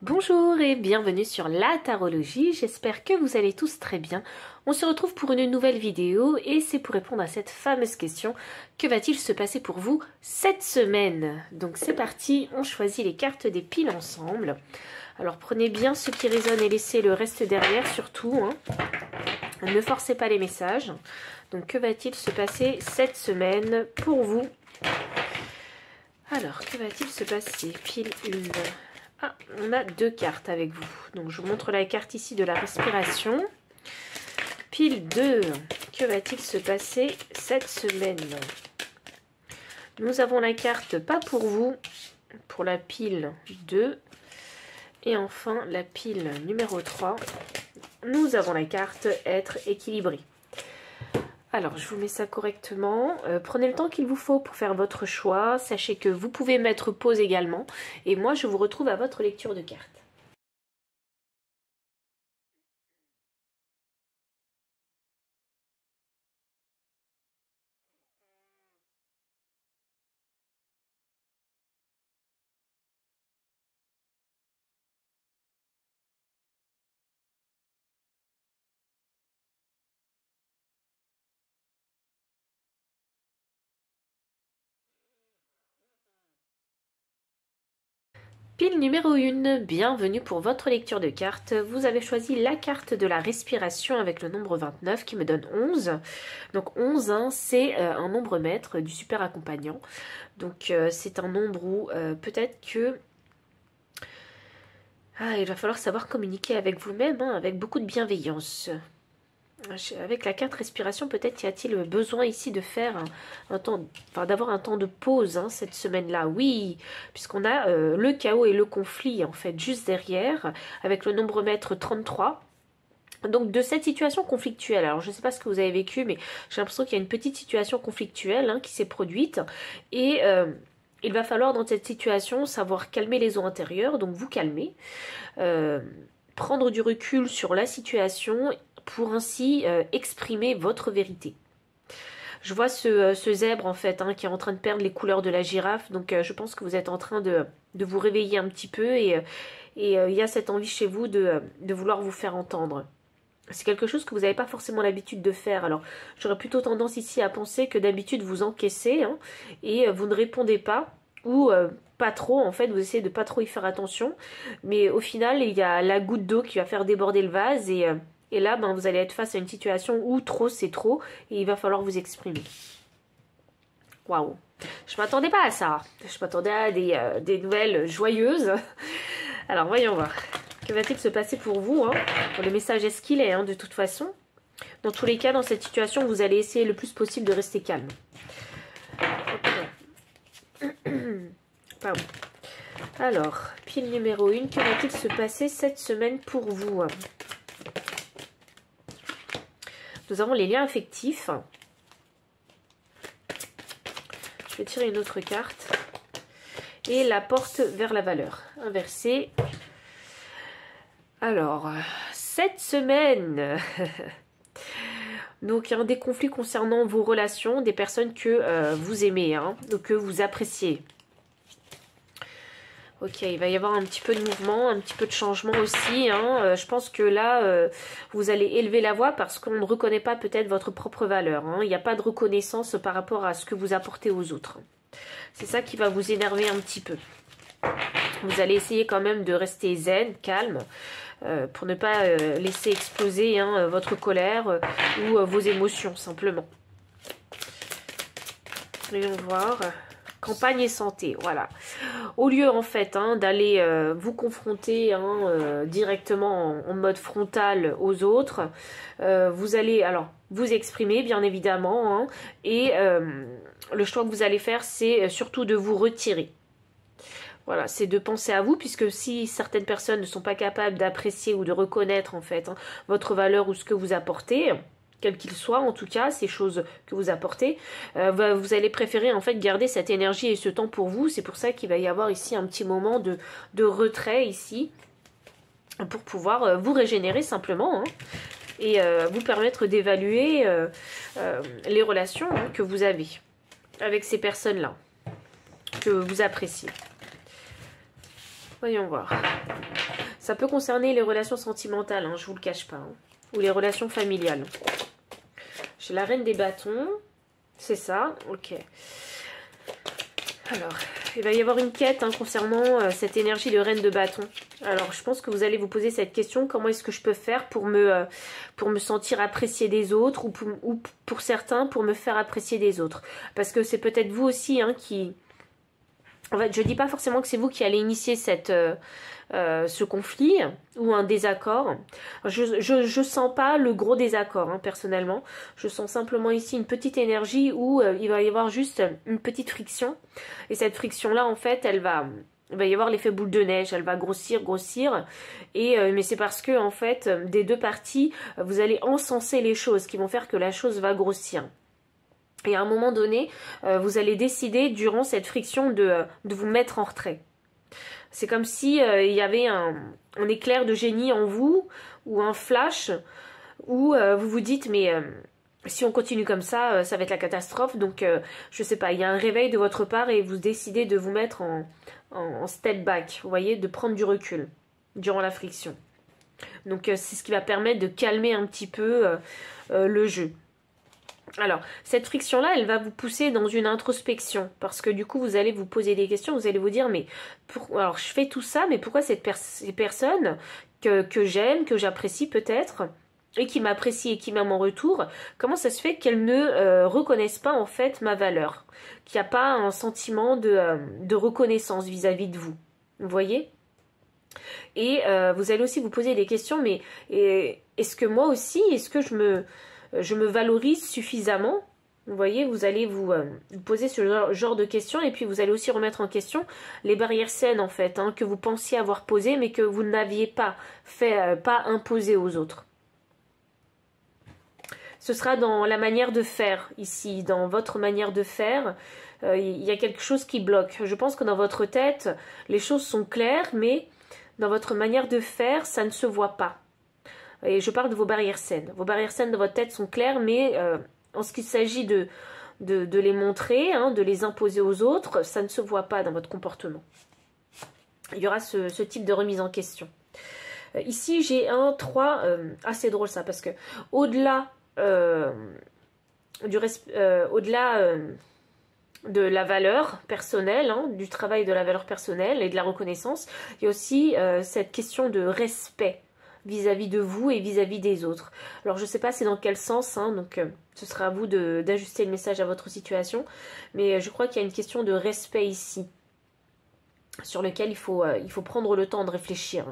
Bonjour et bienvenue sur la tarologie, j'espère que vous allez tous très bien. On se retrouve pour une nouvelle vidéo et c'est pour répondre à cette fameuse question: que va-t-il se passer pour vous cette semaine? Donc c'est parti, on choisit les cartes des piles ensemble. Alors prenez bien ce qui résonne et laissez le reste derrière surtout, hein. Ne forcez pas les messages. Donc que va-t-il se passer cette semaine pour vous? Alors que va-t-il se passer? Pile 1. Ah, on a 2 cartes avec vous. Donc, je vous montre la carte ici de la respiration. Pile 2. Que va-t-il se passer cette semaine? Nous avons la carte pas pour vous, pour la pile 2. Et enfin, la pile numéro 3. Nous avons la carte être équilibré. Alors, je vous mets ça correctement. Prenez le temps qu'il vous faut pour faire votre choix. Sachez que vous pouvez mettre pause également. Et moi, je vous retrouve à votre lecture de cartes. Pile numéro 1, bienvenue pour votre lecture de cartes. Vous avez choisi la carte de la respiration avec le nombre 29 qui me donne 11. Donc 11, hein, c'est un nombre maître du super accompagnant. Donc c'est un nombre où peut-être que... il va falloir savoir communiquer avec vous-même, hein, avec beaucoup de bienveillance. Avec la carte respiration, peut-être y a-t-il besoin ici de faire un temps, enfin d'avoir un temps de pause, hein, cette semaine-là. Oui, puisqu'on a le chaos et le conflit en fait juste derrière, avec le nombre maître 33. Donc de cette situation conflictuelle, alors je ne sais pas ce que vous avez vécu, mais j'ai l'impression qu'il y a une petite situation conflictuelle, hein, qui s'est produite. Et il va falloir dans cette situation savoir calmer les eaux intérieures, donc vous calmer, prendre du recul sur la situation pour ainsi exprimer votre vérité. Je vois ce zèbre en fait, hein, qui est en train de perdre les couleurs de la girafe, donc je pense que vous êtes en train de vous réveiller un petit peu et il y a cette envie chez vous de vouloir vous faire entendre. C'est quelque chose que vous n'avez pas forcément l'habitude de faire. Alors j'aurais plutôt tendance ici à penser que d'habitude vous encaissez, hein, et vous ne répondez pas, ou pas trop en fait, vous essayez de pas trop y faire attention, mais au final il y a la goutte d'eau qui va faire déborder le vase et là ben, vous allez être face à une situation où trop c'est trop et il va falloir vous exprimer. Waouh, je m'attendais pas à ça, je m'attendais à des nouvelles joyeuses. Alors voyons voir, que va-t-il se passer pour vous, hein? Le message est ce qu'il est, hein, de toute façon. Dans tous les cas, dans cette situation, vous allez essayer le plus possible de rester calme. Pardon. Alors, pile numéro 1, que va-t-il se passer cette semaine pour vous? Nous avons les liens affectifs. Je vais tirer une autre carte. Et la porte vers la valeur. Inversée. Alors, cette semaine... Donc, il y a des conflits concernant vos relations, des personnes que vous aimez, hein, donc que vous appréciez. Ok, il va y avoir un petit peu de mouvement, un petit peu de changement aussi, hein. Je pense que là, vous allez élever la voix parce qu'on ne reconnaît pas peut-être votre propre valeur, hein. Il n'y a pas de reconnaissance par rapport à ce que vous apportez aux autres. C'est ça qui va vous énerver un petit peu. Vous allez essayer quand même de rester zen, calme, pour ne pas laisser exploser, hein, votre colère ou vos émotions, simplement. Voyons voir. Campagne et santé, voilà. Au lieu, en fait, hein, d'aller vous confronter, hein, directement en mode frontal aux autres, vous allez, alors, vous exprimer, bien évidemment, hein, et le choix que vous allez faire, c'est surtout de vous retirer. Voilà, c'est de penser à vous, puisque si certaines personnes ne sont pas capables d'apprécier ou de reconnaître, en fait, hein, votre valeur ou ce que vous apportez, quel qu'il soit, en tout cas, ces choses que vous apportez, vous allez préférer, en fait, garder cette énergie et ce temps pour vous. C'est pour ça qu'il va y avoir ici un petit moment de retrait, ici, pour pouvoir vous régénérer, simplement, hein, et vous permettre d'évaluer les relations, hein, que vous avez avec ces personnes-là, que vous appréciez. Voyons voir. Ça peut concerner les relations sentimentales, hein, je vous le cache pas. Hein, ou les relations familiales. J'ai la reine des bâtons. C'est ça, ok. Alors, il va y avoir une quête hein, concernant cette énergie de reine de bâton. Alors, je pense que vous allez vous poser cette question. Comment est-ce que je peux faire pour me sentir appréciée des autres ou pour certains, pour me faire apprécier des autres? Parce que c'est peut-être vous aussi hein, qui... En fait, je ne dis pas forcément que c'est vous qui allez initier ce conflit ou un désaccord. Je sens pas le gros désaccord, hein, personnellement. Je sens simplement ici une petite énergie où il va y avoir juste une petite friction. Et cette friction-là, en fait, il va y avoir l'effet boule de neige. Elle va grossir, grossir. Mais c'est parce que, en fait, des deux parties, vous allez encenser les choses qui vont faire que la chose va grossir. Et à un moment donné, vous allez décider, durant cette friction, de vous mettre en retrait. C'est comme si il y avait un éclair de génie en vous, ou un flash, où vous vous dites, mais si on continue comme ça, ça va être la catastrophe. Donc, je sais pas, il y a un réveil de votre part et vous décidez de vous mettre en step back, vous voyez, de prendre du recul durant la friction. Donc, c'est ce qui va permettre de calmer un petit peu le jeu. Alors, cette friction-là, elle va vous pousser dans une introspection, parce que du coup, vous allez vous poser des questions, vous allez vous dire, mais alors je fais tout ça, mais pourquoi ces personnes que j'aime, que j'apprécie peut-être, et qui m'apprécient et qui m'aiment en retour, comment ça se fait qu'elles ne reconnaissent pas en fait ma valeur, qu'il n'y a pas un sentiment de reconnaissance vis-à-vis de vous, vous voyez? Et vous allez aussi vous poser des questions, mais est-ce que moi aussi, est-ce que je me valorise suffisamment? Vous voyez, vous allez vous poser ce genre de questions et puis vous allez aussi remettre en question les barrières saines en fait, hein, que vous pensiez avoir posées mais que vous n'aviez pas fait, pas imposées aux autres. Ce sera dans la manière de faire ici, dans votre manière de faire, il y a quelque chose qui bloque. Je pense que dans votre tête, les choses sont claires, mais dans votre manière de faire, ça ne se voit pas. Et je parle de vos barrières saines. Vos barrières saines de votre tête sont claires, mais en ce qu'il s'agit de les montrer, hein, de les imposer aux autres, ça ne se voit pas dans votre comportement. Il y aura ce type de remise en question. Ici, j'ai un 3, assez drôle ça, parce que au-delà de la valeur personnelle, hein, du travail de la valeur personnelle et de la reconnaissance, il y a aussi cette question de respect vis-à-vis de vous et vis-à-vis des autres. Alors je ne sais pas c'est dans quel sens, hein, donc ce sera à vous d'ajuster le message à votre situation, mais je crois qu'il y a une question de respect ici, sur lequel il faut prendre le temps de réfléchir.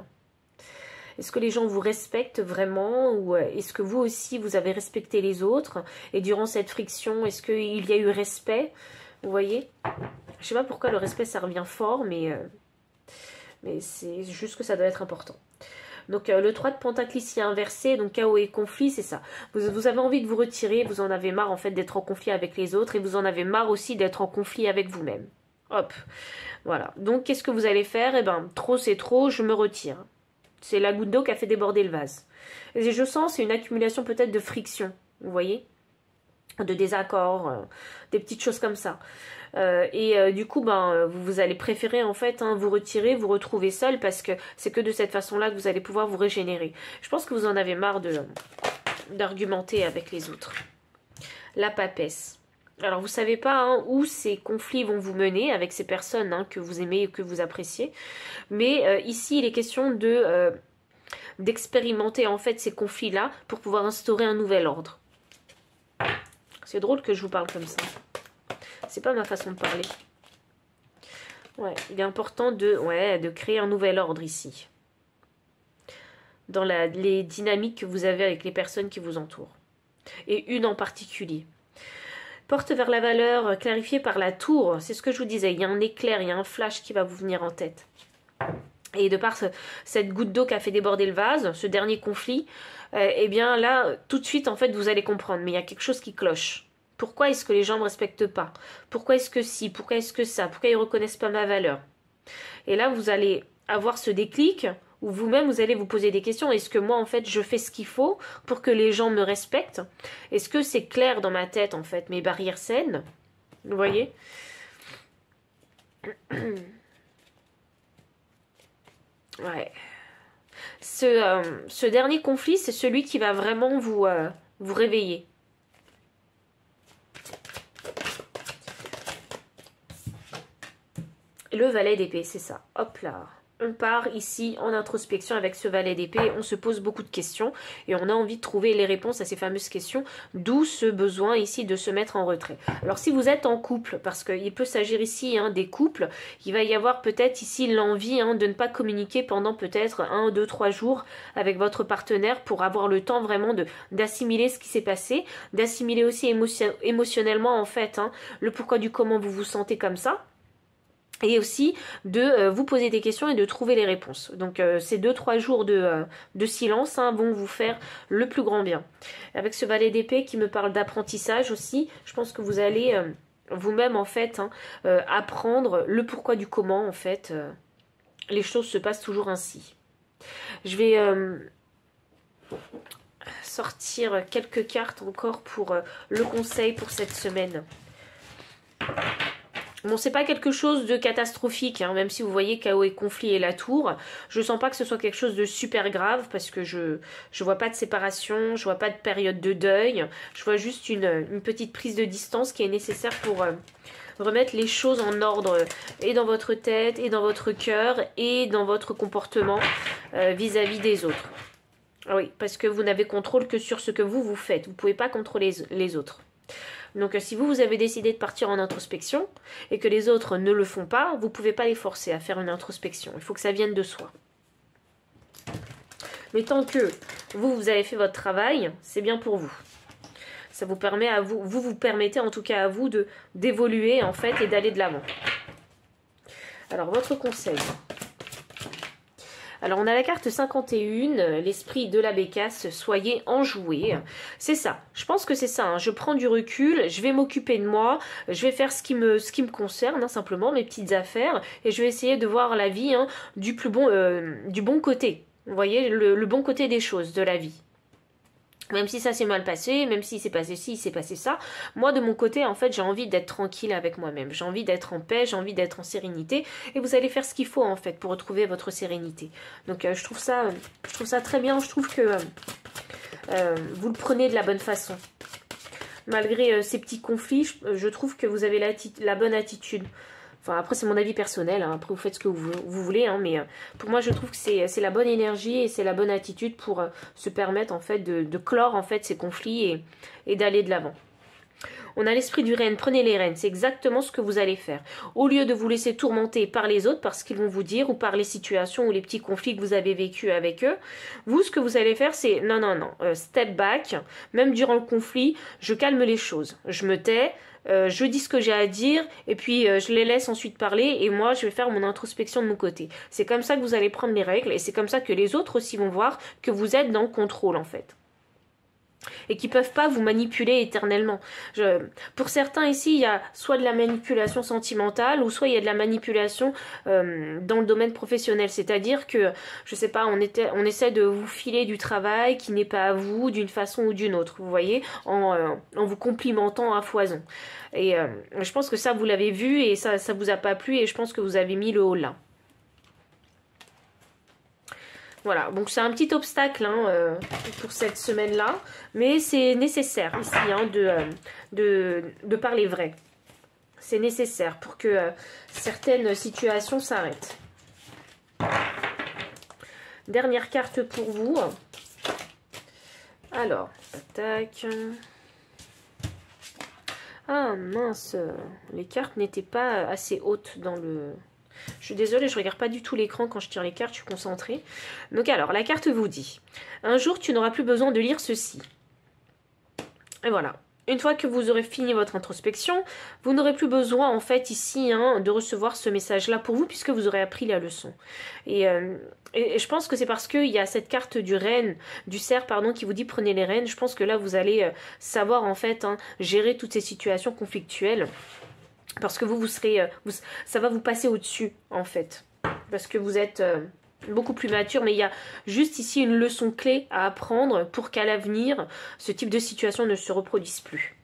Est-ce que les gens vous respectent vraiment, ou est-ce que vous aussi vous avez respecté les autres, et durant cette friction, est-ce qu'il y a eu respect? Vous voyez? Je ne sais pas pourquoi le respect ça revient fort, mais c'est juste que ça doit être important. Donc le 3 de Pentacle ici inversé, donc chaos et conflit, c'est ça. Vous avez envie de vous retirer, vous en avez marre en fait d'être en conflit avec les autres, et vous en avez marre aussi d'être en conflit avec vous-même. Hop, voilà. Donc qu'est-ce que vous allez faire? Eh ben, trop c'est trop, je me retire. C'est la goutte d'eau qui a fait déborder le vase. Et je sens, c'est une accumulation peut-être de friction, vous voyez? De désaccords, des petites choses comme ça. Du coup, vous allez préférer en fait vous retirer, vous retrouver seul, parce que c'est que de cette façon-là que vous allez pouvoir vous régénérer. Je pense que vous en avez marre d'argumenter avec les autres. La papesse. Alors, vous savez pas où ces conflits vont vous mener avec ces personnes que vous aimez et que vous appréciez. Mais ici, il est question d'expérimenter en fait ces conflits-là pour pouvoir instaurer un nouvel ordre. C'est drôle que je vous parle comme ça. C'est pas ma façon de parler. Ouais, il est important de créer un nouvel ordre ici. Dans les dynamiques que vous avez avec les personnes qui vous entourent. Et une en particulier. Porte vers la valeur clarifiée par la tour. C'est ce que je vous disais. Il y a un éclair, il y a un flash qui va vous venir en tête. Et de par cette goutte d'eau qui a fait déborder le vase, ce dernier conflit, eh bien là, tout de suite, en fait, vous allez comprendre. Mais il y a quelque chose qui cloche. Pourquoi est-ce que les gens ne me respectent pas? Pourquoi est-ce que si? Pourquoi est-ce que ça? Pourquoi ils ne reconnaissent pas ma valeur? Et là, vous allez avoir ce déclic où vous-même, vous allez vous poser des questions. Est-ce que moi, en fait, je fais ce qu'il faut pour que les gens me respectent? Est-ce que c'est clair dans ma tête, en fait, mes barrières saines? Vous voyez? Ouais. Ce dernier conflit, c'est celui qui va vraiment vous réveiller. Le valet d'épée, c'est ça. Hop là. On part ici en introspection avec ce valet d'épée, on se pose beaucoup de questions et on a envie de trouver les réponses à ces fameuses questions, d'où ce besoin ici de se mettre en retrait. Alors si vous êtes en couple, parce qu'il peut s'agir ici des couples, il va y avoir peut-être ici l'envie de ne pas communiquer pendant peut-être 1, 2, 3 jours avec votre partenaire pour avoir le temps vraiment d'assimiler ce qui s'est passé, d'assimiler aussi émotionnellement en fait le pourquoi du comment vous vous sentez comme ça. Et aussi de vous poser des questions et de trouver les réponses. Donc ces 2-3 jours de silence vont vous faire le plus grand bien. Avec ce valet d'épée qui me parle d'apprentissage aussi, je pense que vous allez vous-même en fait apprendre le pourquoi du comment en fait. Les choses se passent toujours ainsi. Je vais sortir quelques cartes encore pour le conseil pour cette semaine. Bon, c'est pas quelque chose de catastrophique, même si vous voyez chaos et conflit et la tour. Je sens pas que ce soit quelque chose de super grave parce que je vois pas de séparation, je vois pas de période de deuil. Je vois juste une petite prise de distance qui est nécessaire pour remettre les choses en ordre et dans votre tête et dans votre cœur et dans votre comportement vis-à-vis des autres. Ah oui, parce que vous n'avez contrôle que sur ce que vous faites. Vous pouvez pas contrôler les autres. Donc si vous avez décidé de partir en introspection et que les autres ne le font pas, vous ne pouvez pas les forcer à faire une introspection. Il faut que ça vienne de soi. Mais tant que vous avez fait votre travail, c'est bien pour vous. Ça vous permet à vous permettez en tout cas à vous d'évoluer en fait et d'aller de l'avant. Alors votre conseil. Alors, on a la carte 51, l'esprit de la bécasse, soyez enjoué. C'est ça, je pense que c'est ça. Je prends du recul, je vais m'occuper de moi, je vais faire ce qui me concerne, simplement, mes petites affaires, et je vais essayer de voir la vie du bon côté. Vous voyez, le bon côté des choses, de la vie. Même si ça s'est mal passé, même si s'est passé ci, il s'est passé ça, moi de mon côté en fait j'ai envie d'être tranquille avec moi-même, j'ai envie d'être en paix, j'ai envie d'être en sérénité et vous allez faire ce qu'il faut en fait pour retrouver votre sérénité. Donc je trouve ça très bien, je trouve que vous le prenez de la bonne façon. Malgré ces petits conflits, je trouve que vous avez la bonne attitude. Enfin, après, c'est mon avis personnel. Après, vous faites ce que vous voulez. Mais pour moi, je trouve que c'est la bonne énergie et c'est la bonne attitude pour se permettre, en fait, de clore, en fait, ces conflits et d'aller de l'avant. On a l'esprit du renne. Prenez les rênes. C'est exactement ce que vous allez faire. Au lieu de vous laisser tourmenter par les autres, par ce qu'ils vont vous dire, ou par les situations ou les petits conflits que vous avez vécus avec eux, vous, ce que vous allez faire, c'est non. Step back. Même durant le conflit, je calme les choses. Je me tais. Je dis ce que j'ai à dire et puis je les laisse ensuite parler et moi je vais faire mon introspection de mon côté. C'est comme ça que vous allez prendre les règles et c'est comme ça que les autres aussi vont voir que vous êtes dans le contrôle en fait. Et qui ne peuvent pas vous manipuler éternellement. Pour certains ici, il y a soit de la manipulation sentimentale ou soit il y a de la manipulation dans le domaine professionnel. C'est-à-dire que, je sais pas, on essaie de vous filer du travail qui n'est pas à vous d'une façon ou d'une autre, vous voyez, en vous complimentant à foison. Et je pense que ça, vous l'avez vu et ça vous a pas plu et je pense que vous avez mis le haut là. Voilà, donc c'est un petit obstacle pour cette semaine-là, mais c'est nécessaire ici de parler vrai. C'est nécessaire pour que certaines situations s'arrêtent. Dernière carte pour vous. Alors, tac. Ah mince, les cartes n'étaient pas assez hautes dans le... Je suis désolée, je ne regarde pas du tout l'écran quand je tire les cartes, je suis concentrée. Donc alors, la carte vous dit « Un jour, tu n'auras plus besoin de lire ceci. » Et voilà. Une fois que vous aurez fini votre introspection, vous n'aurez plus besoin, en fait, ici, de recevoir ce message-là pour vous, puisque vous aurez appris la leçon. Et je pense que c'est parce qu'il y a cette carte du cerf, qui vous dit « Prenez les rênes ». Je pense que là, vous allez savoir, en fait, gérer toutes ces situations conflictuelles. Parce que vous serez... ça va vous passer au-dessus, en fait. Parce que vous êtes beaucoup plus mature. Mais il y a juste ici une leçon clé à apprendre pour qu'à l'avenir, ce type de situation ne se reproduise plus.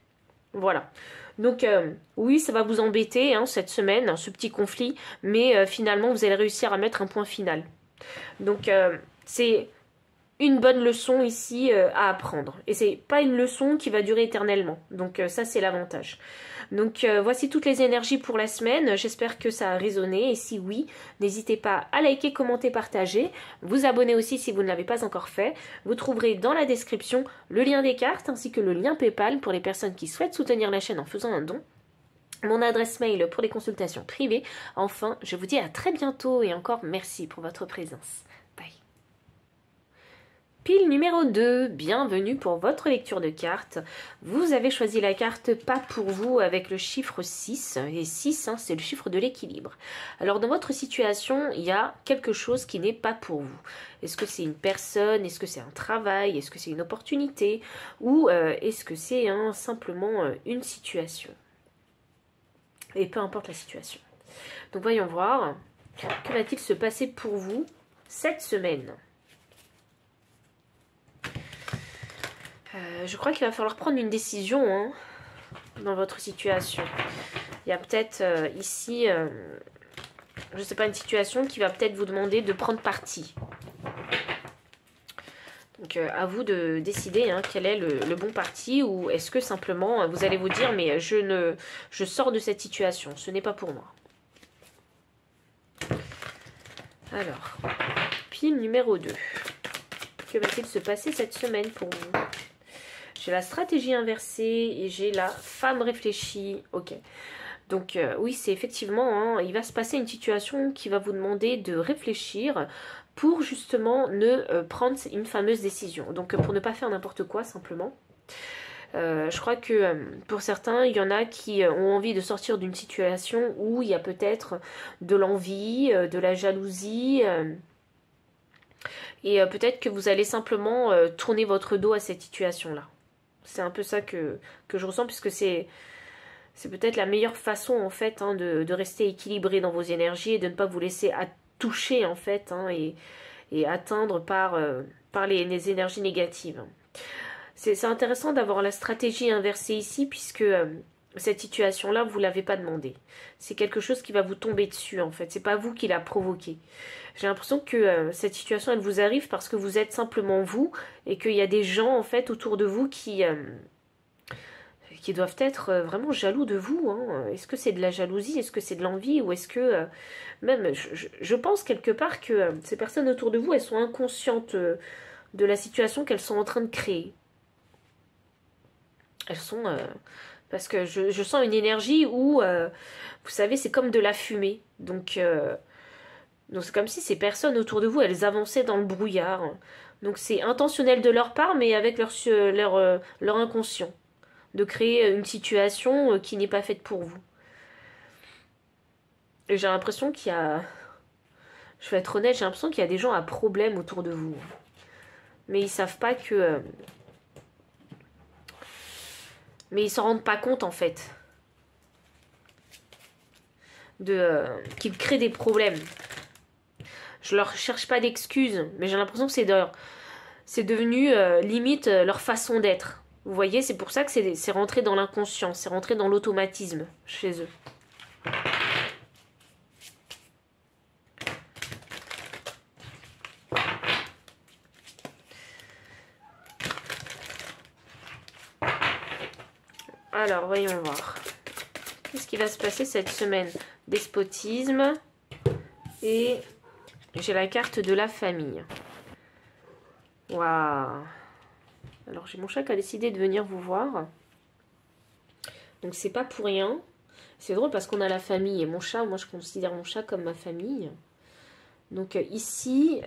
Voilà. Donc, oui, ça va vous embêter, cette semaine, ce petit conflit. Mais finalement, vous allez réussir à mettre un point final. Donc, c'est une bonne leçon ici à apprendre. Et c'est pas une leçon qui va durer éternellement. Donc, ça, c'est l'avantage. Donc, voici toutes les énergies pour la semaine. J'espère que ça a résonné. Et si oui, n'hésitez pas à liker, commenter, partager. Vous abonner aussi si vous ne l'avez pas encore fait. Vous trouverez dans la description le lien des cartes ainsi que le lien PayPal pour les personnes qui souhaitent soutenir la chaîne en faisant un don. Mon adresse mail pour les consultations privées. Enfin, je vous dis à très bientôt et encore merci pour votre présence. Bye. Pile numéro 2, bienvenue pour votre lecture de cartes. Vous avez choisi la carte pas pour vous avec le chiffre 6. Et 6, hein, c'est le chiffre de l'équilibre. Alors dans votre situation, il y a quelque chose qui n'est pas pour vous. Est-ce que c'est une personne? Est-ce que c'est un travail? Est-ce que c'est une opportunité? Ou est-ce que c'est simplement une situation? Et peu importe la situation. Donc voyons voir, que va-t-il se passer pour vous cette semaine? Je crois qu'il va falloir prendre une décision dans votre situation. Il y a peut-être ici, je ne sais pas, une situation qui va peut-être vous demander de prendre parti. Donc à vous de décider quel est le bon parti, ou est-ce que simplement vous allez vous dire mais je sors de cette situation, ce n'est pas pour moi. Alors, pile numéro 2. Que va-t-il se passer cette semaine pour vous? J'ai la stratégie inversée et j'ai la femme réfléchie. Ok. Donc oui, c'est effectivement, il va se passer une situation qui va vous demander de réfléchir pour justement ne prendre une fameuse décision. Donc pour ne pas faire n'importe quoi simplement. Je crois que pour certains, il y en a qui ont envie de sortir d'une situation où il y a peut-être de l'envie, de la jalousie. Et peut-être que vous allez simplement tourner votre dos à cette situation-là. C'est un peu ça que je ressens, puisque c'est peut-être la meilleure façon en fait de rester équilibré dans vos énergies et de ne pas vous laisser toucher en fait et atteindre par les énergies négatives. C'est intéressant d'avoir la stratégie inversée ici, puisque cette situation-là, vous ne l'avez pas demandé. C'est quelque chose qui va vous tomber dessus en fait. C'est pas vous qui l'a provoqué. J'ai l'impression que cette situation, elle vous arrive parce que vous êtes simplement vous et qu'il y a des gens en fait autour de vous qui doivent être vraiment jaloux de vous. Est-ce que c'est de la jalousie? Est-ce que c'est de l'envie? Ou est-ce que même, je pense quelque part que ces personnes autour de vous, elles sont inconscientes de la situation qu'elles sont en train de créer. Elles sont... parce que je sens une énergie où, vous savez, c'est comme de la fumée. Donc c'est comme si ces personnes autour de vous, elles avançaient dans le brouillard. Donc c'est intentionnel de leur part, mais avec leur inconscient. De créer une situation qui n'est pas faite pour vous. Et j'ai l'impression qu'il y a... Je vais être honnête, j'ai l'impression qu'il y a des gens à problème autour de vous. Mais ils savent pas que... Mais ils s'en rendent pas compte en fait. Qu'ils créent des problèmes. Je leur cherche pas d'excuses, mais j'ai l'impression que c'est devenu limite leur façon d'être. Vous voyez, c'est pour ça que c'est rentré dans l'inconscient, c'est rentré dans l'automatisme chez eux. Alors, voyons voir. Qu'est-ce qui va se passer cette semaine? Despotisme. Et j'ai la carte de la famille. Waouh! Alors j'ai mon chat qui a décidé de venir vous voir. Donc c'est pas pour rien. C'est drôle parce qu'on a la famille et mon chat, moi je considère mon chat comme ma famille. Donc ici,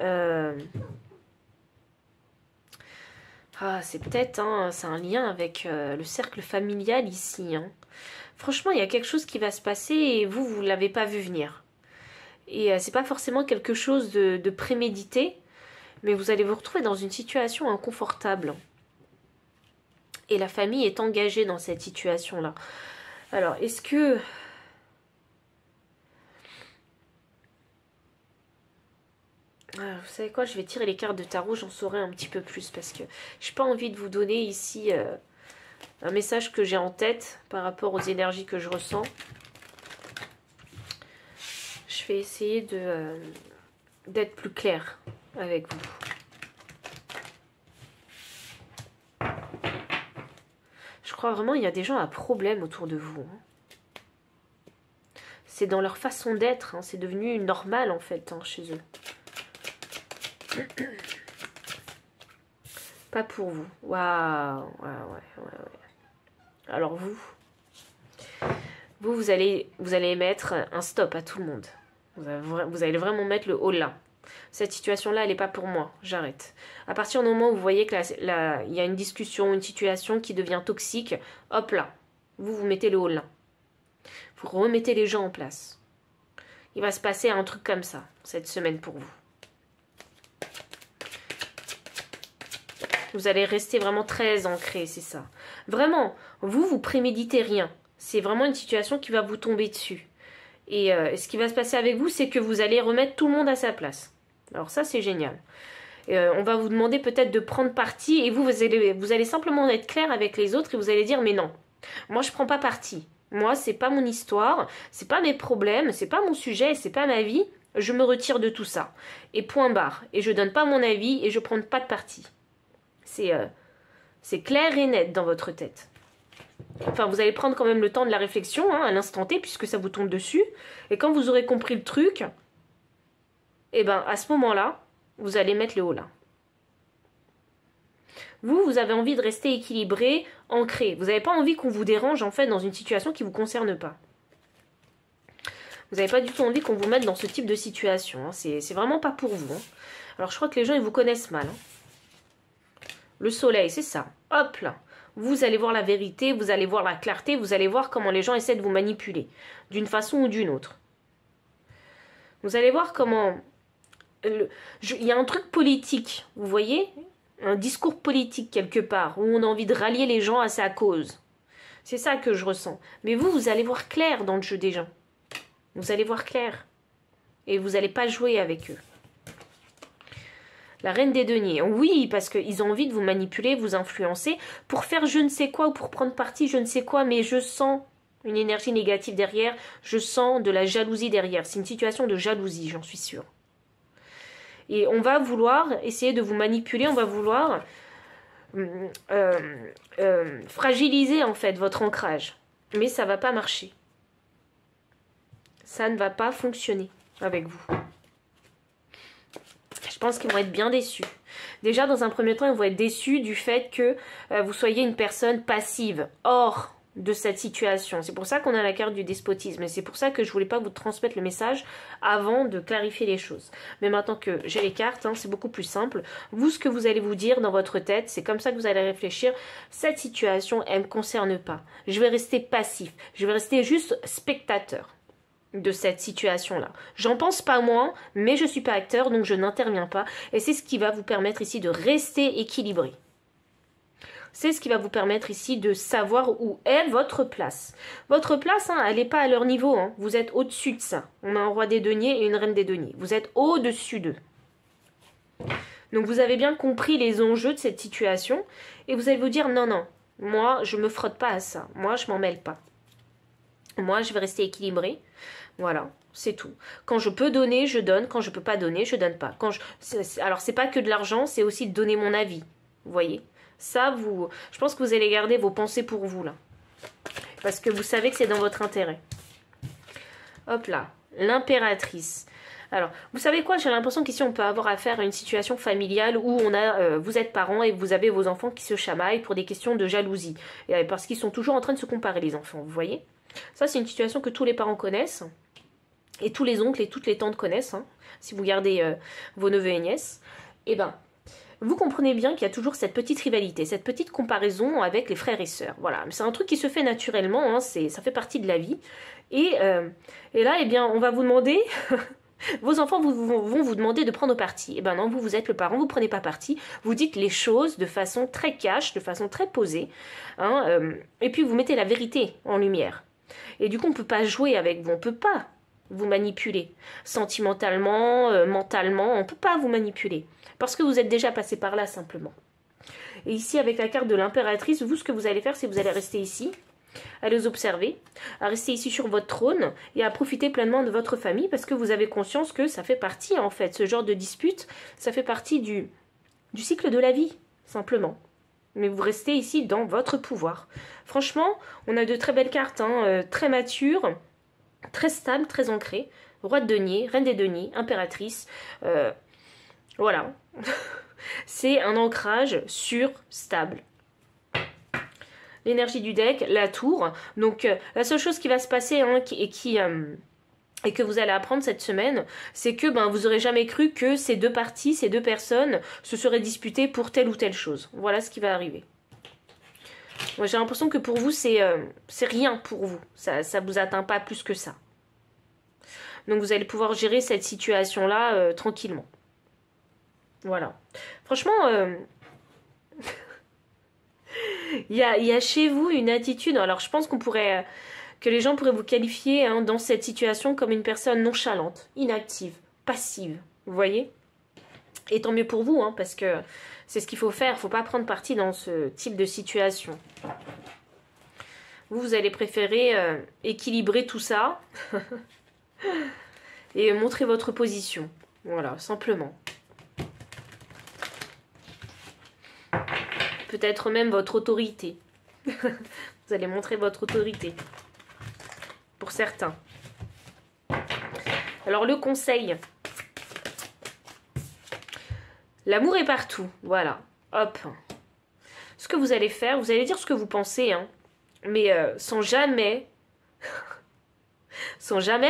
c'est peut-être, c'est un lien avec le cercle familial ici. Franchement, il y a quelque chose qui va se passer et vous ne l'avez pas vu venir. Et c'est pas forcément quelque chose de prémédité, mais vous allez vous retrouver dans une situation inconfortable. Et la famille est engagée dans cette situation-là. Alors, est-ce que... vous savez quoi, je vais tirer les cartes de tarot, j'en saurai un petit peu plus. Parce que je n'ai pas envie de vous donner ici un message que j'ai en tête par rapport aux énergies que je ressens. Je vais essayer d'être plus clair avec vous. Je crois vraiment qu'il y a des gens à problème autour de vous. C'est dans leur façon d'être, c'est devenu normal en fait chez eux. Pas pour vous. Waouh. Ouais. Alors vous allez mettre un stop à tout le monde. Vous allez vraiment mettre le haut là. Cette situation-là, elle n'est pas pour moi. J'arrête. À partir du moment où vous voyez que il y a une discussion, une situation qui devient toxique, hop là, vous mettez le haut là. Vous remettez les gens en place. Il va se passer un truc comme ça cette semaine pour vous. Vous allez rester vraiment très ancré, c'est ça. Vraiment, vous préméditez rien. C'est vraiment une situation qui va vous tomber dessus. Et ce qui va se passer avec vous, c'est que vous allez remettre tout le monde à sa place. Alors ça, c'est génial. On va vous demander peut-être de prendre parti et vous allez simplement être clair avec les autres et vous allez dire mais non, moi je prends pas parti. Moi, c'est pas mon histoire, c'est pas mes problèmes, c'est pas mon sujet, c'est pas ma vie. Je me retire de tout ça. Et point barre. Et je donne pas mon avis et je prends pas de parti. C'est clair et net dans votre tête. Enfin, vous allez prendre quand même le temps de la réflexion à l'instant T puisque ça vous tombe dessus. Et quand vous aurez compris le truc, et ben à ce moment-là, vous allez mettre le haut là. Vous avez envie de rester équilibré, ancré. Vous n'avez pas envie qu'on vous dérange en fait dans une situation qui ne vous concerne pas. Vous n'avez pas du tout envie qu'on vous mette dans ce type de situation. C'est vraiment pas pour vous. Alors je crois que les gens ils vous connaissent mal. Le soleil, c'est ça. Hop là. Vous allez voir la vérité, vous allez voir la clarté, vous allez voir comment les gens essaient de vous manipuler. D'une façon ou d'une autre. Vous allez voir comment... Il y a un truc politique, vous voyez, un discours politique quelque part, où on a envie de rallier les gens à sa cause. C'est ça que je ressens. Mais vous allez voir clair dans le jeu des gens. Vous allez voir clair. Et vous n'allez pas jouer avec eux. La reine des deniers. Oui, parce qu'ils ont envie de vous manipuler, vous influencer, pour faire je ne sais quoi, ou pour prendre parti je ne sais quoi, mais je sens une énergie négative derrière, je sens de la jalousie derrière. C'est une situation de jalousie, j'en suis sûre. Et on va vouloir essayer de vous manipuler, on va vouloir fragiliser en fait votre ancrage. Mais ça ne va pas marcher. Ça ne va pas fonctionner avec vous. Je pense qu'ils vont être bien déçus. Déjà, dans un premier temps, ils vont être déçus du fait que vous soyez une personne passive, hors de cette situation. C'est pour ça qu'on a la carte du despotisme. Et c'est pour ça que je voulais pas vous transmettre le message avant de clarifier les choses. Mais maintenant que j'ai les cartes, c'est beaucoup plus simple. Vous, ce que vous allez vous dire dans votre tête, c'est comme ça que vous allez réfléchir. Cette situation, elle ne me concerne pas. Je vais rester passif. Je vais rester juste spectateur de cette situation-là. J'en pense pas moins, mais je suis pas acteur, donc je n'interviens pas. Et c'est ce qui va vous permettre ici de rester équilibré. C'est ce qui va vous permettre ici de savoir où est votre place. Votre place, elle n'est pas à leur niveau. Vous êtes au-dessus de ça. On a un roi des deniers et une reine des deniers. Vous êtes au-dessus d'eux. Donc vous avez bien compris les enjeux de cette situation. Et vous allez vous dire, non, non, moi, je ne me frotte pas à ça. Moi, je m'en mêle pas. Moi, je vais rester équilibré. Voilà, c'est tout. Quand je peux donner, je donne. Quand je ne peux pas donner, je ne donne pas. Alors, c'est pas que de l'argent, c'est aussi de donner mon avis. Vous voyez ? Ça, je pense que vous allez garder vos pensées pour vous, là. Parce que vous savez que c'est dans votre intérêt. Hop là, l'impératrice. Alors, vous savez quoi? J'ai l'impression qu'ici, on peut avoir affaire à une situation familiale où vous êtes parents et vous avez vos enfants qui se chamaillent pour des questions de jalousie. Et parce qu'ils sont toujours en train de se comparer, les enfants, vous voyez? Ça, c'est une situation que tous les parents connaissent. Et tous les oncles et toutes les tantes connaissent. Si vous gardez vos neveux et nièces. Eh ben... vous comprenez bien qu'il y a toujours cette petite rivalité, cette petite comparaison avec les frères et sœurs. Voilà, c'est un truc qui se fait naturellement, ça fait partie de la vie. Et là, eh bien, on va vous demander, vos enfants vont vous demander de prendre parti. Eh bien non, vous êtes le parent, vous ne prenez pas parti, vous dites les choses de façon très cash, de façon très posée, et puis vous mettez la vérité en lumière. Et du coup, on ne peut pas jouer avec vous, on ne peut pas vous manipuler. Sentimentalement, mentalement, on ne peut pas vous manipuler. Parce que vous êtes déjà passé par là, simplement. Et ici, avec la carte de l'impératrice, vous, ce que vous allez faire, c'est que vous allez rester ici. à les observer, à rester ici sur votre trône et à profiter pleinement de votre famille parce que vous avez conscience que ça fait partie, en fait, ce genre de dispute, ça fait partie du cycle de la vie, simplement. Mais vous restez ici dans votre pouvoir. Franchement, on a de très belles cartes, hein, très matures, très stables, très ancrées. Roi de denier, reine des deniers, impératrice. Voilà. C'est un ancrage sûr, stable. L'énergie du deck, la tour. Donc, la seule chose qui va se passer hein, et que vous allez apprendre cette semaine, c'est que vous n'aurez jamais cru que ces deux parties, ces deux personnes, se seraient disputées pour telle ou telle chose. Voilà ce qui va arriver. Moi, j'ai l'impression que pour vous, c'est rien pour vous. Ça ne vous atteint pas plus que ça. Donc, vous allez pouvoir gérer cette situation-là tranquillement. Voilà. Franchement, il y a chez vous une attitude. Alors, je pense que les gens pourraient vous qualifier hein, dans cette situation comme une personne nonchalante, inactive, passive. Vous voyez? Et tant mieux pour vous, hein, parce que c'est ce qu'il faut faire. Il ne faut pas prendre parti dans ce type de situation. Vous allez préférer équilibrer tout ça et montrer votre position. Voilà, simplement. Peut-être même votre autorité. Vous allez montrer votre autorité. Pour certains. Alors le conseil. L'amour est partout. Voilà. Hop. Ce que vous allez faire, vous allez dire ce que vous pensez. Hein, mais sans jamais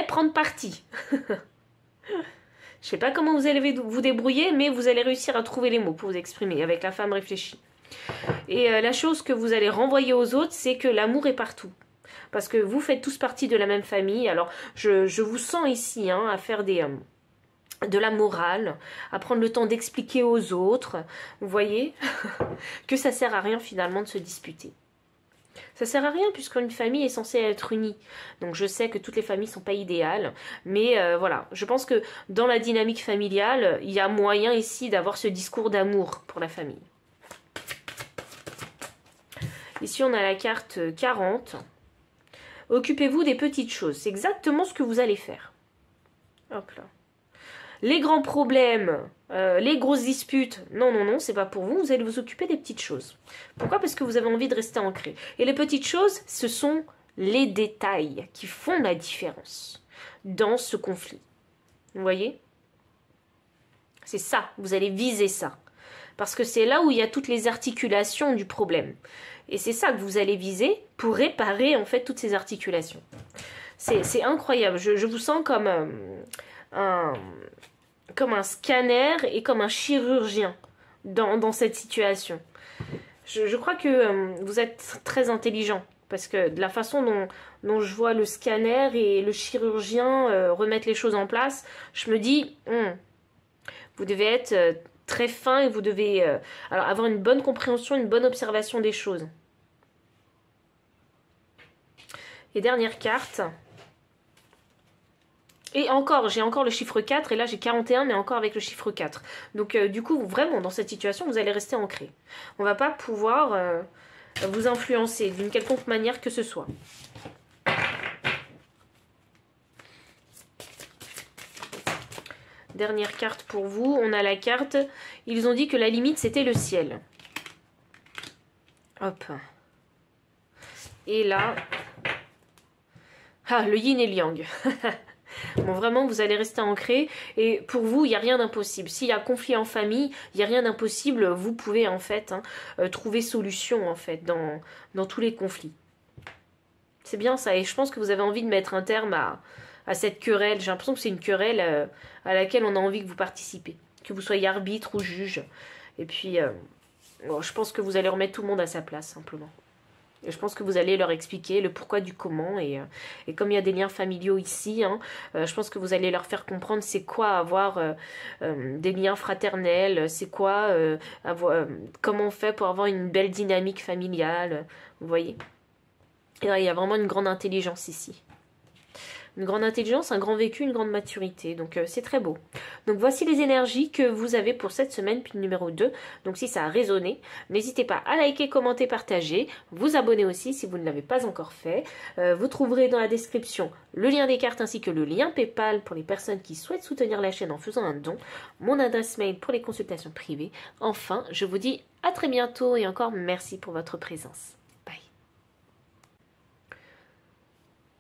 prendre parti. Je sais pas comment vous allez vous débrouiller, mais vous allez réussir à trouver les mots pour vous exprimer avec la femme réfléchie. Et la chose que vous allez renvoyer aux autres, c'est que l'amour est partout. Parce que vous faites tous partie de la même famille. Alors, je vous sens ici hein, à faire de la morale, à prendre le temps d'expliquer aux autres, vous voyez, que ça sert à rien finalement de se disputer. Ça sert à rien puisqu'une famille est censée être unie. Donc je sais que toutes les familles sont pas idéales, mais voilà, je pense que dans la dynamique familiale, il y a moyen ici d'avoir ce discours d'amour pour la famille. Ici on a la carte 40. Occupez-vous des petites choses, c'est exactement ce que vous allez faire. Hop là. Les grands problèmes, les grosses disputes, non, c'est pas pour vous, vous allez vous occuper des petites choses. Pourquoi? Parce que vous avez envie de rester ancré. Et les petites choses, ce sont les détails qui font la différence dans ce conflit. Vous voyez? C'est ça, vous allez viser ça. Parce que c'est là où il y a toutes les articulations du problème. Et c'est ça que vous allez viser pour réparer en fait toutes ces articulations. C'est incroyable, je vous sens comme un scanner et comme un chirurgien dans cette situation. Je crois que vous êtes très intelligent parce que de la façon dont je vois le scanner et le chirurgien remettre les choses en place, je me dis, vous devez être très fin et vous devez alors avoir une bonne compréhension, une bonne observation des choses. Et dernière carte. Et encore, j'ai encore le chiffre 4, et là j'ai 41, mais encore avec le chiffre 4. Donc du coup, vraiment, dans cette situation, vous allez rester ancré. On ne va pas pouvoir vous influencer d'une quelconque manière que ce soit. Dernière carte pour vous, on a la carte, ils ont dit que la limite c'était le ciel. Hop. Et là, le yin et le yang. Bon, vraiment, vous allez rester ancré. Et pour vous, il n'y a rien d'impossible. S'il y a conflit en famille, il n'y a rien d'impossible. Vous pouvez, en fait, trouver solution, en fait, dans tous les conflits. C'est bien ça. Et je pense que vous avez envie de mettre un terme à cette querelle. J'ai l'impression que c'est une querelle à laquelle on a envie que vous participez. Que vous soyez arbitre ou juge. Et puis, bon, je pense que vous allez remettre tout le monde à sa place, simplement. Et je pense que vous allez leur expliquer le pourquoi du comment. Et comme il y a des liens familiaux ici, je pense que vous allez leur faire comprendre c'est quoi avoir des liens fraternels, c'est quoi comment on fait pour avoir une belle dynamique familiale. Vous voyez? Et là, il y a vraiment une grande intelligence ici. Une grande intelligence, un grand vécu, une grande maturité. Donc c'est très beau. Donc voici les énergies que vous avez pour cette semaine, puis numéro 2. Donc si ça a résonné, n'hésitez pas à liker, commenter, partager. Vous abonner aussi si vous ne l'avez pas encore fait. Vous trouverez dans la description le lien des cartes ainsi que le lien PayPal pour les personnes qui souhaitent soutenir la chaîne en faisant un don. Mon adresse mail pour les consultations privées. Enfin, je vous dis à très bientôt et encore merci pour votre présence. Bye.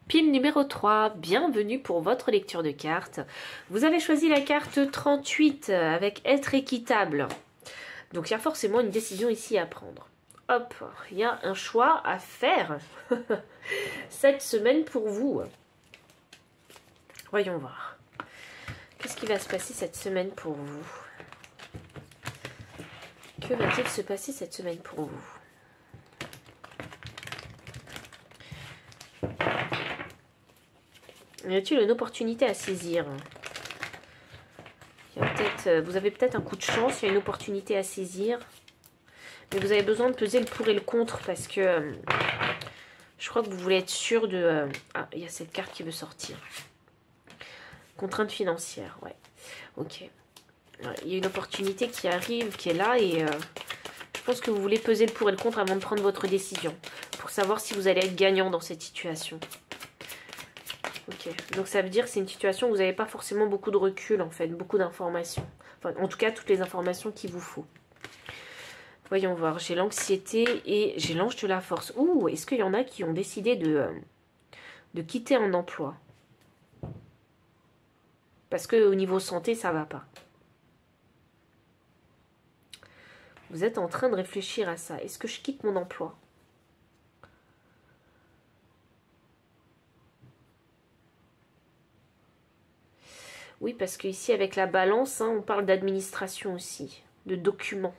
Pile numéro 3, bienvenue pour votre lecture de cartes. Vous avez choisi la carte 38 avec être équitable. Donc il y a forcément une décision ici à prendre. Hop, il y a un choix à faire cette semaine pour vous. Voyons voir. Qu'est-ce qui va se passer cette semaine pour vous? Que va-t-il se passer cette semaine pour vous? Y a-t-il une opportunité à saisir? Vous avez peut-être un coup de chance, il y a une opportunité à saisir. Mais vous avez besoin de peser le pour et le contre parce que je crois que vous voulez être sûr de... Ah, il y a cette carte qui veut sortir. Contrainte financière, ouais. Ok. Il y a une opportunité qui arrive, qui est là et je pense que vous voulez peser le pour et le contre avant de prendre votre décision pour savoir si vous allez être gagnant dans cette situation. Ok, donc ça veut dire que c'est une situation où vous n'avez pas forcément beaucoup de recul en fait, beaucoup d'informations. Enfin, en tout cas, toutes les informations qu'il vous faut. Voyons voir, j'ai l'anxiété et j'ai l'ange de la force. Ouh, est-ce qu'il y en a qui ont décidé de quitter un emploi? Parce qu'au niveau santé, ça va pas. Vous êtes en train de réfléchir à ça. Est-ce que je quitte mon emploi? Oui, parce qu'ici, avec la balance, hein, on parle d'administration aussi, de documents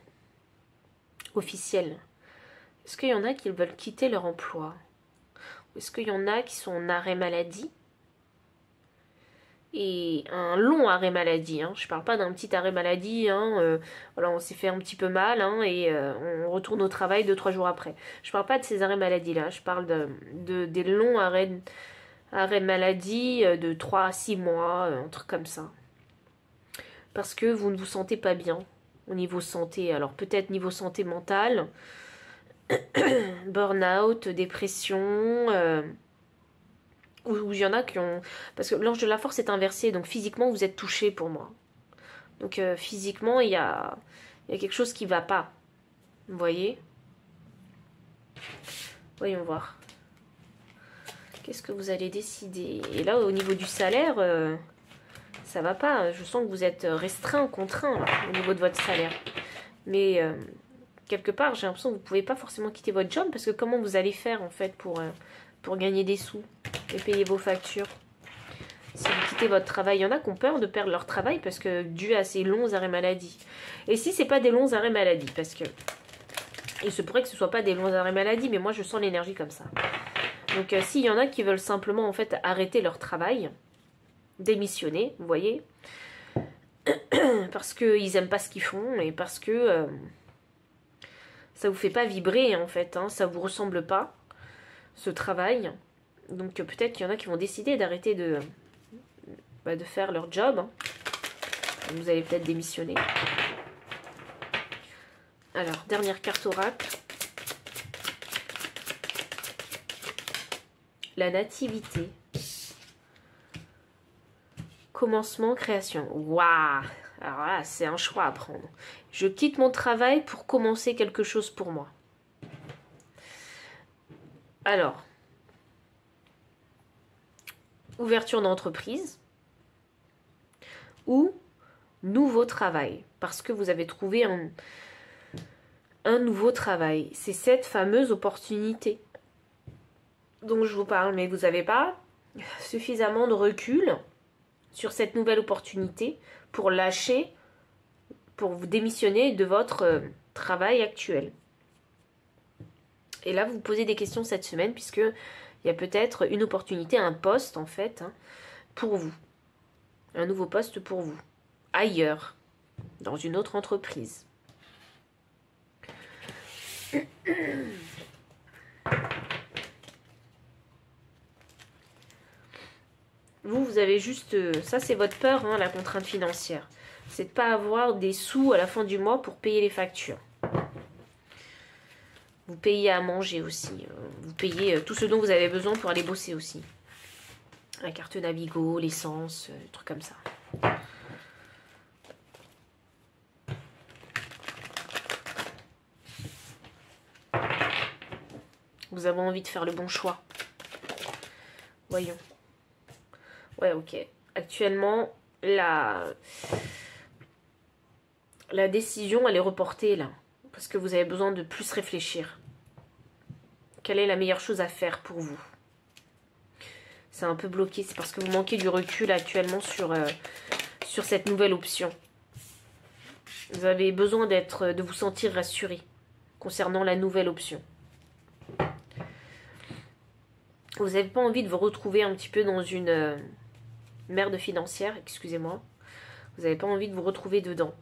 officiels. Est-ce qu'il y en a qui veulent quitter leur emploi? Est-ce qu'il y en a qui sont en arrêt maladie? Et un long arrêt maladie, hein. Je parle pas d'un petit arrêt maladie, hein, voilà, on s'est fait un petit peu mal hein, et on retourne au travail 2-3 jours après. Je parle pas de ces arrêts maladie là, je parle des longs arrêts maladie de 3 à 6 mois, un truc comme ça. Parce que vous ne vous sentez pas bien au niveau santé, alors peut-être niveau santé mentale, burn-out, dépression... Où il y en a qui ont... Parce que l'ange de la force est inversé, donc physiquement, vous êtes touché pour moi. Donc physiquement, il y a quelque chose qui ne va pas. Vous voyez? Voyons voir. Qu'est-ce que vous allez décider? Et là, au niveau du salaire, ça va pas. Je sens que vous êtes restreint, contraint, là, au niveau de votre salaire. Mais quelque part, j'ai l'impression que vous ne pouvez pas forcément quitter votre job, parce que comment vous allez faire, en fait, pour gagner des sous et payer vos factures? Si vous quittez votre travail, il y en a qui ont peur de perdre leur travail parce que dû à ces longs arrêts maladie. Et si c'est pas des longs arrêts maladie, parce que il se pourrait que ce soit pas des longs arrêts maladie, mais moi je sens l'énergie comme ça. Donc s'il y en a qui veulent simplement en fait arrêter leur travail, démissionner, vous voyez, parce qu'ils aiment pas ce qu'ils font et parce que ça vous fait pas vibrer en fait, hein, ça vous ressemble pas ce travail. Donc peut-être qu'il y en a qui vont décider d'arrêter de faire leur job. Hein. Vous allez peut-être démissionner. Alors, dernière carte oracle. La nativité. Commencement, création. Waouh! Alors là, c'est un choix à prendre. Je quitte mon travail pour commencer quelque chose pour moi. Alors, ouverture d'entreprise ou nouveau travail, parce que vous avez trouvé un nouveau travail. C'est cette fameuse opportunité dont je vous parle, mais vous n'avez pas suffisamment de recul sur cette nouvelle opportunité pour lâcher, pour vous démissionner de votre travail actuel. Et là, vous vous posez des questions cette semaine, puisque il y a peut-être une opportunité, un poste en fait, hein, pour vous. Un nouveau poste pour vous. Ailleurs. Dans une autre entreprise. Vous avez juste... ça, c'est votre peur, hein, la contrainte financière. C'est de ne pas avoir des sous à la fin du mois pour payer les factures. Vous payez à manger aussi. Vous payez tout ce dont vous avez besoin pour aller bosser aussi. La carte Navigo, l'essence, des trucs comme ça. Vous avez envie de faire le bon choix. Voyons. Ouais, ok. Actuellement, la décision, elle est reportée là. Parce que vous avez besoin de plus réfléchir. Quelle est la meilleure chose à faire pour vous? C'est un peu bloqué. C'est parce que vous manquez du recul actuellement sur cette nouvelle option. Vous avez besoin de vous sentir rassuré concernant la nouvelle option. Vous n'avez pas envie de vous retrouver un petit peu dans une merde financière, excusez-moi. Vous n'avez pas envie de vous retrouver dedans.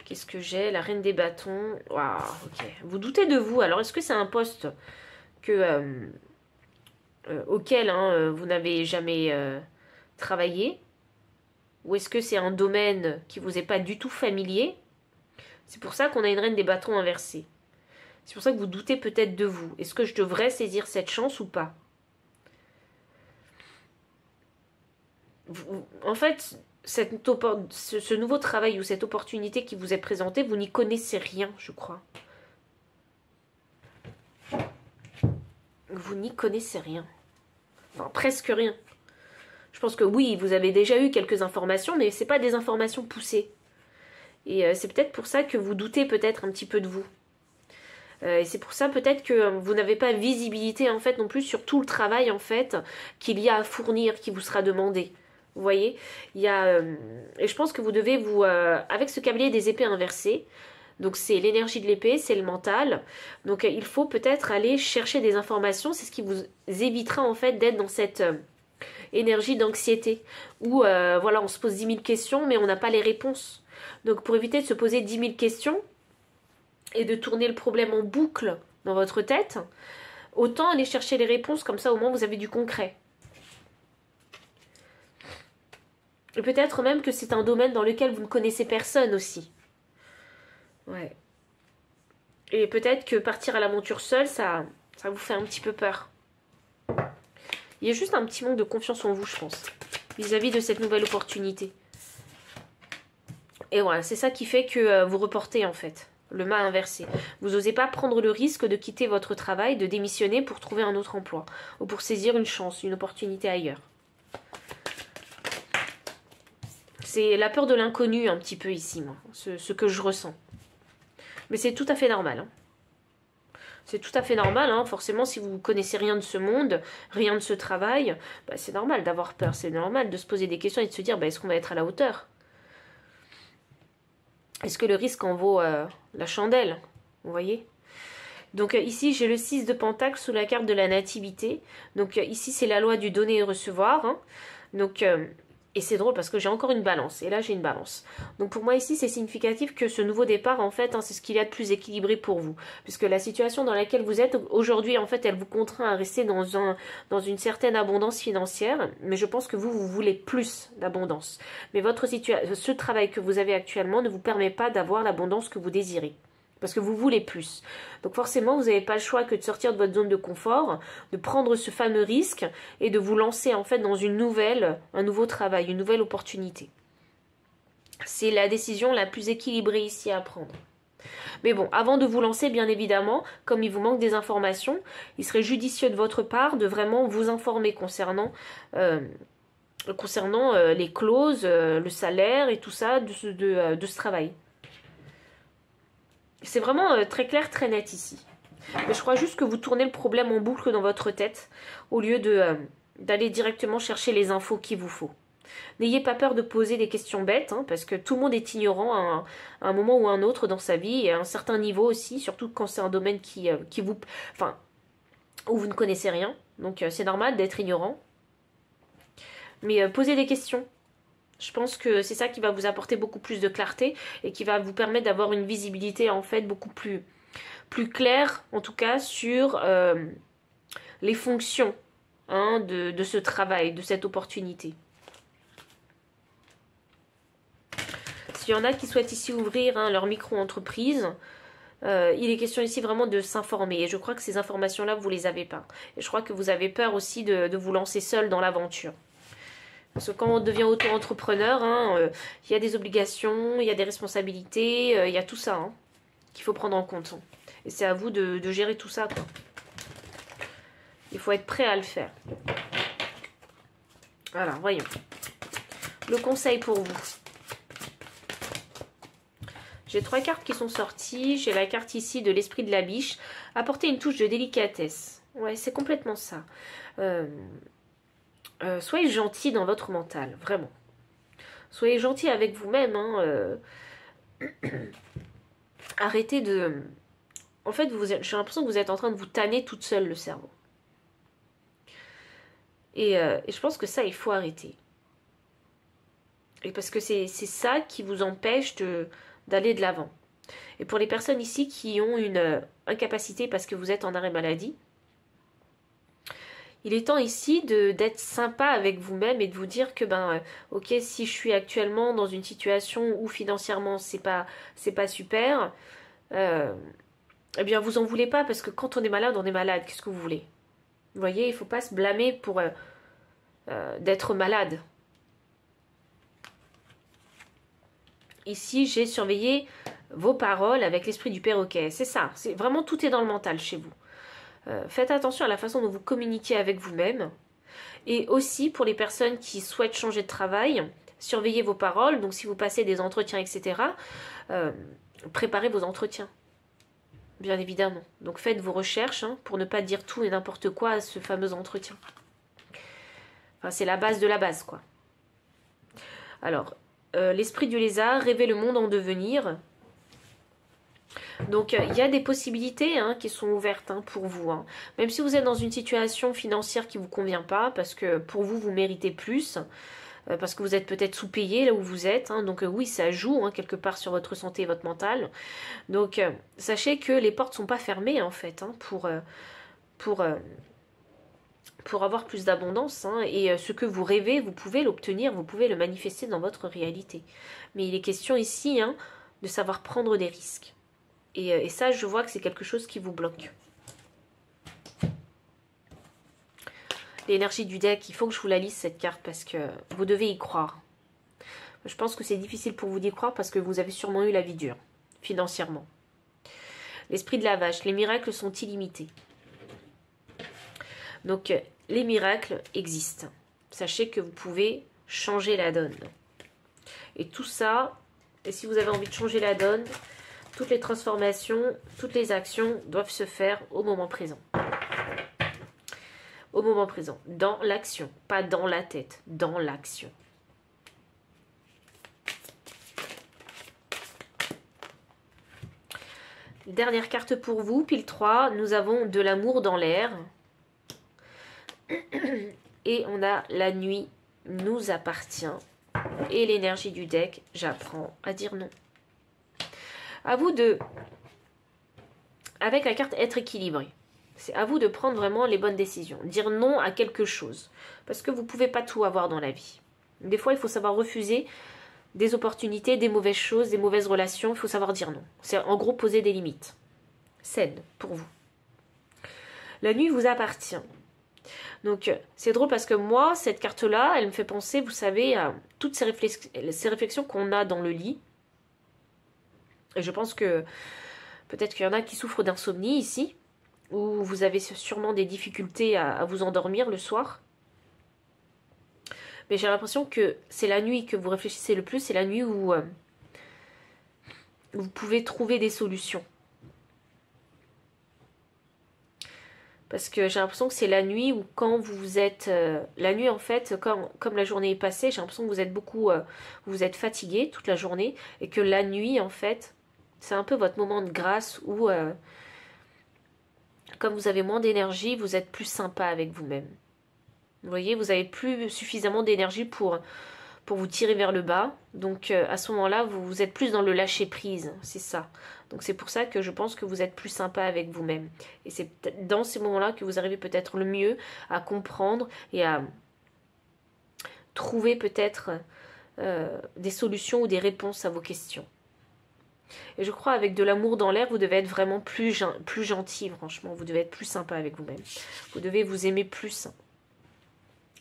Qu'est-ce que j'ai? La reine des bâtons. Waouh, ok. Vous doutez de vous. Alors, est-ce que c'est un poste auquel vous n'avez jamais travaillé? Ou est-ce que c'est un domaine qui vous est pas du tout familier? C'est pour ça qu'on a une reine des bâtons inversée. C'est pour ça que vous doutez peut-être de vous. Est-ce que je devrais saisir cette chance ou pas? En fait, ce nouveau travail ou cette opportunité qui vous est présentée, vous n'y connaissez rien, je crois. Vous n'y connaissez rien. Enfin, presque rien. Je pense que oui, vous avez déjà eu quelques informations, mais ce n'est pas des informations poussées. Et c'est peut-être pour ça que vous doutez peut-être un petit peu de vous. Et c'est pour ça peut-être que vous n'avez pas visibilité en fait non plus sur tout le travail en fait qu'il y a à fournir, qui vous sera demandé. Vous voyez, il y a et je pense que vous devez vous avec ce cavalier des épées inversées. Donc c'est l'énergie de l'épée, c'est le mental. Donc il faut peut-être aller chercher des informations, c'est ce qui vous évitera en fait d'être dans cette énergie d'anxiété où voilà, on se pose 10 000 questions mais on n'a pas les réponses. Donc pour éviter de se poser 10 000 questions et de tourner le problème en boucle dans votre tête, autant aller chercher les réponses, comme ça au moins vous avez du concret. Et peut-être même que c'est un domaine dans lequel vous ne connaissez personne aussi. Ouais. Et peut-être que partir à l'aventure seul, ça vous fait un petit peu peur. Il y a juste un petit manque de confiance en vous, je pense, vis-à-vis de cette nouvelle opportunité. Et voilà, c'est ça qui fait que vous reportez en fait. Le mât inversé. Vous n'osez pas prendre le risque de quitter votre travail, de démissionner pour trouver un autre emploi. Ou pour saisir une chance, une opportunité ailleurs. C'est la peur de l'inconnu un petit peu ici, moi. Ce que je ressens. Mais c'est tout à fait normal. Hein. C'est tout à fait normal. Hein. Forcément, si vous ne connaissez rien de ce monde, rien de ce travail, bah, c'est normal d'avoir peur. C'est normal de se poser des questions et de se dire, bah, est-ce qu'on va être à la hauteur ? Est-ce que le risque en vaut la chandelle? Vous voyez? Donc ici, j'ai le 6 de Pentacle sous la carte de la nativité. Donc ici, c'est la loi du donner et recevoir. Hein. Donc, et c'est drôle parce que j'ai encore une balance. Et là, j'ai une balance. Donc pour moi, ici, c'est significatif que ce nouveau départ, en fait, hein, c'est ce qu'il y a de plus équilibré pour vous. Puisque la situation dans laquelle vous êtes aujourd'hui, en fait, elle vous contraint à rester dans une certaine abondance financière. Mais je pense que vous voulez plus d'abondance. Mais ce travail que vous avez actuellement ne vous permet pas d'avoir l'abondance que vous désirez. Parce que vous voulez plus. Donc forcément, vous n'avez pas le choix que de sortir de votre zone de confort, de prendre ce fameux risque et de vous lancer en fait dans un nouveau travail, une nouvelle opportunité. C'est la décision la plus équilibrée ici à prendre. Mais bon, avant de vous lancer, bien évidemment, comme il vous manque des informations, il serait judicieux de votre part de vraiment vous informer concernant les clauses, le salaire et tout ça de ce travail. C'est vraiment très clair, très net ici. Mais je crois juste que vous tournez le problème en boucle dans votre tête au lieu d'aller directement chercher les infos qu'il vous faut. N'ayez pas peur de poser des questions bêtes, hein, parce que tout le monde est ignorant à un moment ou à un autre dans sa vie, et à un certain niveau aussi, surtout quand c'est un domaine où vous ne connaissez rien. Donc c'est normal d'être ignorant. Mais posez des questions. Je pense que c'est ça qui va vous apporter beaucoup plus de clarté et qui va vous permettre d'avoir une visibilité en fait beaucoup plus claire, en tout cas, sur les fonctions hein, de ce travail, de cette opportunité. S'il y en a qui souhaitent ici ouvrir hein, leur micro-entreprise, il est question ici vraiment de s'informer. Et je crois que ces informations-là, vous ne les avez pas. Et je crois que vous avez peur aussi de vous lancer seul dans l'aventure. Parce que quand on devient auto-entrepreneur, hein, il y a des obligations, il y a des responsabilités, il y a tout ça hein, qu'il faut prendre en compte. Et c'est à vous de gérer tout ça, quoi. Il faut être prêt à le faire. Voilà, voyons. Le conseil pour vous. J'ai 3 cartes qui sont sorties. J'ai la carte ici de l'esprit de la biche. Apporter une touche de délicatesse. Ouais, c'est complètement ça. Soyez gentil dans votre mental, vraiment. Soyez gentil avec vous-même. Hein, arrêtez de... En fait, j'ai l'impression que vous êtes en train de vous tanner toute seule le cerveau. Et je pense que ça, il faut arrêter. Et parce que c'est ça qui vous empêche d'aller de l'avant. Et pour les personnes ici qui ont une incapacité parce que vous êtes en arrêt maladie, il est temps ici d'être sympa avec vous-même et de vous dire que ok, si je suis actuellement dans une situation où financièrement c'est pas super, eh bien vous en voulez pas parce que quand on est malade, qu'est-ce que vous voulez? Vous voyez, il faut pas se blâmer pour d'être malade. Ici, j'ai surveillé vos paroles avec l'esprit du perroquet. C'est ça, c'est vraiment tout est dans le mental chez vous. Faites attention à la façon dont vous communiquez avec vous-même. Et aussi, pour les personnes qui souhaitent changer de travail, surveillez vos paroles. Donc, si vous passez des entretiens, etc., préparez vos entretiens. Bien évidemment. Donc, faites vos recherches hein, pour ne pas dire tout et n'importe quoi à ce fameux entretien. Enfin, c'est la base de la base, quoi. Alors, l'esprit du lézard, rêver le monde en devenir. Donc, il y a des possibilités hein, qui sont ouvertes hein, pour vous. Hein. Même si vous êtes dans une situation financière qui ne vous convient pas, parce que pour vous, vous méritez plus, parce que vous êtes peut-être sous-payé là où vous êtes. Hein, donc, oui, ça joue hein, quelque part sur votre santé et votre mental. Donc, sachez que les portes ne sont pas fermées, en fait, hein, pour avoir plus d'abondance. Hein, et ce que vous rêvez, vous pouvez l'obtenir, vous pouvez le manifester dans votre réalité. Mais il est question ici hein, de savoir prendre des risques. Et ça, je vois que c'est quelque chose qui vous bloque. L'énergie du deck, il faut que je vous la lise cette carte parce que vous devez y croire. Je pense que c'est difficile pour vous d'y croire parce que vous avez sûrement eu la vie dure, financièrement. L'esprit de la vache, les miracles sont illimités. Donc, les miracles existent. Sachez que vous pouvez changer la donne. Et tout ça, et si vous avez envie de changer la donne, toutes les transformations, toutes les actions doivent se faire au moment présent. Au moment présent, dans l'action, pas dans la tête, dans l'action. Dernière carte pour vous, pile 3, nous avons de l'amour dans l'air. Et on a la nuit nous appartient. Et l'énergie du deck, j'apprends à dire non. À vous de, avec la carte être équilibré, c'est à vous de prendre vraiment les bonnes décisions. Dire non à quelque chose. Parce que vous ne pouvez pas tout avoir dans la vie. Des fois, il faut savoir refuser des opportunités, des mauvaises choses, des mauvaises relations. Il faut savoir dire non. C'est en gros poser des limites. Saines pour vous. La nuit vous appartient. Donc, c'est drôle parce que moi, cette carte-là, elle me fait penser, vous savez, à toutes ces réflexions qu'on a dans le lit. Et je pense que peut-être qu'il y en a qui souffrent d'insomnie ici, où vous avez sûrement des difficultés à vous endormir le soir. Mais j'ai l'impression que c'est la nuit que vous réfléchissez le plus, c'est la nuit où vous pouvez trouver des solutions. Parce que j'ai l'impression que c'est la nuit où quand vous êtes... la nuit, en fait, comme la journée est passée, j'ai l'impression que vous êtes beaucoup... vous êtes fatigué toute la journée. Et que la nuit, en fait, c'est un peu votre moment de grâce où... comme vous avez moins d'énergie, vous êtes plus sympa avec vous-même. Vous voyez, vous avez plus suffisamment d'énergie pour pour vous tirer vers le bas. Donc à ce moment-là, vous êtes plus dans le lâcher prise, c'est ça. Donc c'est pour ça que je pense que vous êtes plus sympa avec vous-même. Et c'est dans ces moments-là que vous arrivez peut-être le mieux à comprendre et à trouver peut-être des solutions ou des réponses à vos questions. Et je crois avec de l'amour dans l'air, vous devez être vraiment plus gentil, franchement. Vous devez être plus sympa avec vous-même. Vous devez vous aimer plus,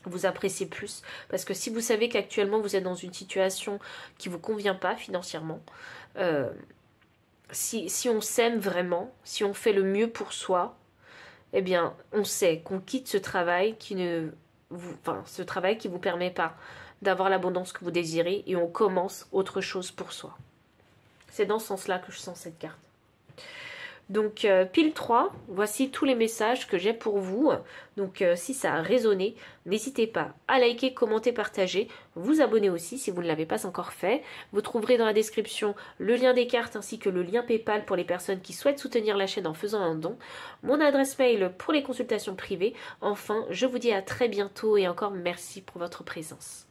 vous apprécier plus. Parce que si vous savez qu'actuellement vous êtes dans une situation qui ne vous convient pas financièrement, si on s'aime vraiment, si on fait le mieux pour soi, eh bien on sait qu'on quitte ce travail ce travail qui ne vous permet pas d'avoir l'abondance que vous désirez et on commence autre chose pour soi. C'est dans ce sens-là que je sens cette carte. Donc, pile 3, voici tous les messages que j'ai pour vous. Donc, si ça a résonné, n'hésitez pas à liker, commenter, partager. Vous abonner aussi si vous ne l'avez pas encore fait. Vous trouverez dans la description le lien des cartes ainsi que le lien PayPal pour les personnes qui souhaitent soutenir la chaîne en faisant un don. Mon adresse mail pour les consultations privées. Enfin, je vous dis à très bientôt et encore merci pour votre présence.